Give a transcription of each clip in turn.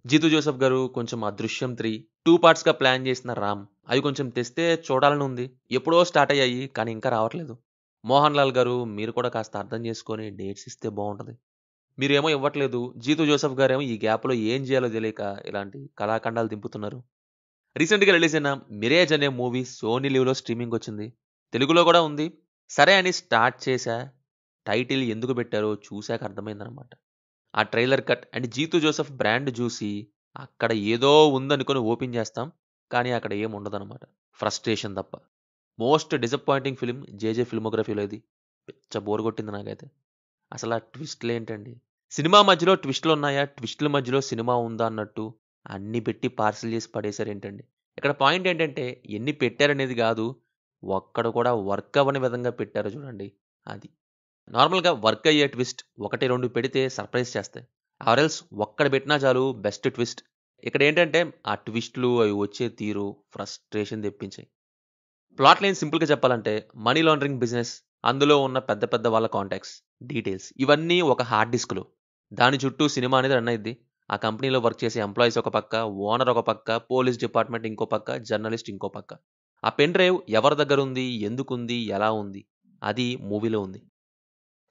Jeethu Joseph గారు కొంచెం 'అదృశ్యం 3' 2 పార్ట్స్‌గా ప్లాన్ చేసిన 'రామ్' అవి కొంచెం తెస్తే చూడాలని ఉంది. ఎప్పుడో స్టార్ట్ అయ్యాయి. కానీ ఇంకా రావట్లేదు. మోహన్ లాల్ గారు మీరు కూడా కాస్త అర్థం చేసుకొని డేట్స్ ఇస్తే బావుంటది. మీరేమో ఇవ్వట్లేదు. జీతూ జోసెఫ్ గారేమో ఈ గ్యాప్‌లో ఏం చేయాలో తెలియక ఇలాంటి కళాఖండాలు దింపుతున్నారు. రీసెంట్‌గా రిలీజ్ అయిన 'మిరేజ్' అనే మూవీ సోనీ లివ్‌లో స్ట్రీమింగ్‌కొచ్చింది. తెలుగులో కూడా ఉంది. సరే అని స్టార్ట్ చేశా. టైటిల్ ఎందుకు పెట్టారో చూసాక అర్థమైందనమాట. ఆ trailer cut and Jeethu Joseph brand జూసి, అక్కడ ఏదో ఉందనుకోని ఓపెన్ చేస్తాం. కానీ అక్కడ ఏమి ఉండదనమాట. ఫ్రస్ట్రేషన్ తప్ప. మోస్ట్ డిసప్పాయింటింగ్ ఫిల్మ్ 'జేజే' ఫిల్మోగ్రఫీలో ఇది. పిచ్చ బోర్ కొట్టింది నాకైతే. అసల ఆ ట్విస్ట్‌లేంటండి? సినిమా మధ్యలో ట్విస్ట్‌లున్నాయా? ట్విస్ట్‌ల మధ్యలో సినిమా ఉందా అన్నట్టు అన్ని పెట్టి పార్సెల్ చేసి పడేసారేంటండి? ఇక్కడ పాయింట్ ఏంటంటే ఎన్ని పెట్టారనేది గాదు. ఒక్కడు కూడా వర్క్ అవ్వని విధంగా పెట్టారు చూడండి అది. నార్మల్‌గా వర్క్ అయ్యే ట్విస్ట్ 1, 2 పెడితే సర్ప్రైజ్ చేస్తాయి. ఆర్ ఎల్స్ ఒక్కటి పెట్టినా చాలు బెస్ట్ ట్విస్ట్. ఇక్కడేంటంటే ఆ ట్విస్ట్‌లు అవి వచ్చే తీరు ఫ్రస్ట్రేషన్ తెప్పించాయి. ప్లాట్ లైన్ సింపుల్‌గా చెప్పాలంటే మనీ లాండరింగ్ బిజినెస్, అందులో ఉన్న పెద్ద పెద్ద వాళ్ళ కాంటాక్ట్స్, డీటెయిల్స్ ఇవన్నీ ఒక హార్డ్ డిస్క్‌లో. దాని చుట్టూ సినిమా అనేది రన్ అయిద్ది. ఆ కంపెనీలో వర్క్ చేసే ఎంప్లాయీస్ ఒక పక్క, ఓనర్ ఒక పక్క, పోలీస్ డిపార్ట్మెంట్ ఇంకో పక్క, జర్నలిస్ట్ ఇంకో పక్క. ఆ పెన్ డ్రైవ్ ఎవరి దగ్గరుంది? ఎందుకుంది? ఎలా ఉంది? అది మూవీలో ఉంది.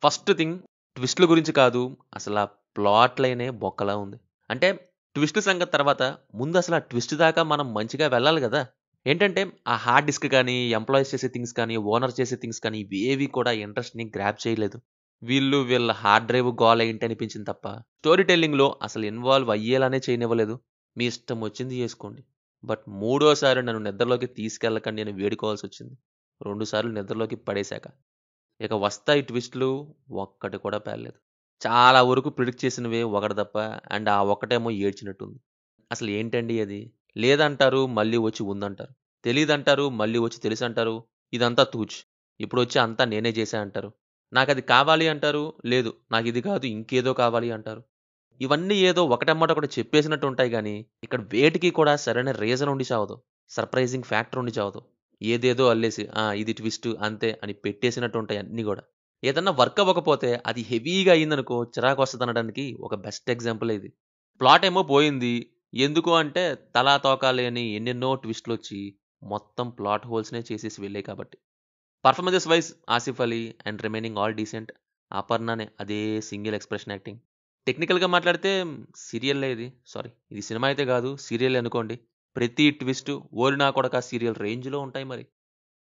ఫస్ట్ థింగ్ ట్విస్ట్‌ల గురించి కాదు. అసల ప్లాట్ లైనే బొక్కలా ఉంది. అంటే ట్విస్ట్ సంగతి తర్వాత ముందసల ఆ ట్విస్ట్ దాకా మనం మంచిగా వెళ్ళాలి గదా! ఏంటంటే ఆ హార్డ్ డిస్క్ కానీ, ఎంప్లాయీస్ చేసే థింగ్స్ కానీ, ఓనర్ చేసే థింగ్స్ కానీ ఇవేవి కూడా ఇంట్రెస్ట్‌ని గ్రాబ్ చేయలేదు. వీళ్ళ హార్డ్ డ్రైవ్ గోల ఏంటి అనిపించింది తప్ప, స్టోరీ టెల్లింగ్‌లో అసలు ఇన్వాల్వ్ అయ్యేలానే చేయనివ్వలేదు. మీ ఇష్టం వచ్చింది చేసుకోండి. బట్ మూడోసారి నన్ను నిద్రలోకి తీసుకెళ్ళకండి అని వేడుకోవాల్సొచ్చింది. 2 సార్లు నిద్రలోకి పడేశాక. ఇక వస్తాయి ట్విస్ట్‌లు ఒక్కటి కూడా పేలలేదు. చాలా వరకు ప్రిడిక్ట్ చేసినవే ఒకటి తప్ప అండ్ ఆ ఒక్కటేమో ఏడ్చినట్టుంది. అసలు ఏంటండి అది? లేదంటారు, మళ్ళీ వచ్చి ఉందంటారు. తెలీదంటారు, మళ్ళీ వచ్చి తెలుసంటారు. ఇదంతా తూచ్. ఇప్పుడొచ్చి అంతా నేనే చేశా అంటారు. నాకది కావాలి అంటారు. లేదు నాకిది కాదు ఇంకేదో కావాలి అంటారు. ఇవన్నీ ఏదో ఒకటెమ్మట ఒకటి చెప్పేసినట్టు ఉంటాయి గానీ, ఇక్కడ వేటికి కూడా సరైన రీజన్ ఉండి చావదు. సర్ప్రైజింగ్ ఫ్యాక్టర్ ఉండి చావదు. ఏదేదో అల్లేసి ఇది ట్విస్ట్ అంతే అని పెట్టేసినట్టు ఉంటాయి అన్నీ గూడా. ఏదన్నా వర్క్ అవ్వకపోతే అది హెవీగా అయిందనుకో చిరాకొస్తదనడానికి ఒక బెస్ట్ ఎగ్జాంపులే ఇది. ప్లాట్ ఏమో పోయింది. ఎందుకు అంటే తలా తోకా లేని ఎన్నెన్నో ట్విస్ట్‌లొచ్చి మొత్తం ప్లాట్ హోల్స్‌నే చేసేసి వెళ్ళాయి కాబట్టి. Performances wise Asif Ali and remaining all decent. అపర్ణనే అదే సింగిల్ ఎక్స్‌ప్రెషన్ యాక్టింగ్. టెక్నికల్‌గా మాట్లాడితే సీరియల్లే ఇది. సారీ ఇది సినిమా అయితే గాదు. సీరియలే అనుకోండి. ప్రతి ట్విస్టు ఓరి నా కొడకా సీరియల్ రేంజ్‌లో ఉంటాయి మరి.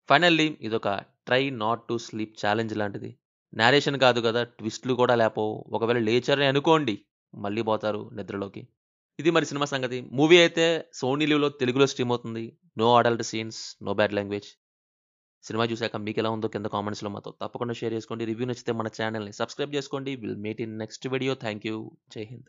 ఫైనల్లీ ఇదొక try not to sleep challenge లాంటిది. నేరేషన్ కాదు గదా! ట్విస్ట్‌లు కూడా లేపోవు. ఒకవేళ లేచారని అనుకోండి, మళ్ళీ పోతారు నిద్రలోకి. ఇది మరి సినిమా సంగతి. మూవీ అయితే సోనీ లివ్‌లో తెలుగులో స్ట్రీమ్ అవుతుంది. No adult scenes, no bad language. Cinema చూసాక మీకెలా ఉందో కింద కామెంట్స్‌లో మాతో తప్పకుండా షేర్ చేసుకోండి. రివ్యూ నచ్చితే మన ఛానెల్‌ని సబ్స్క్రైబ్ చేసుకోండి. Will meet in next video. Thank you. జై హింద్.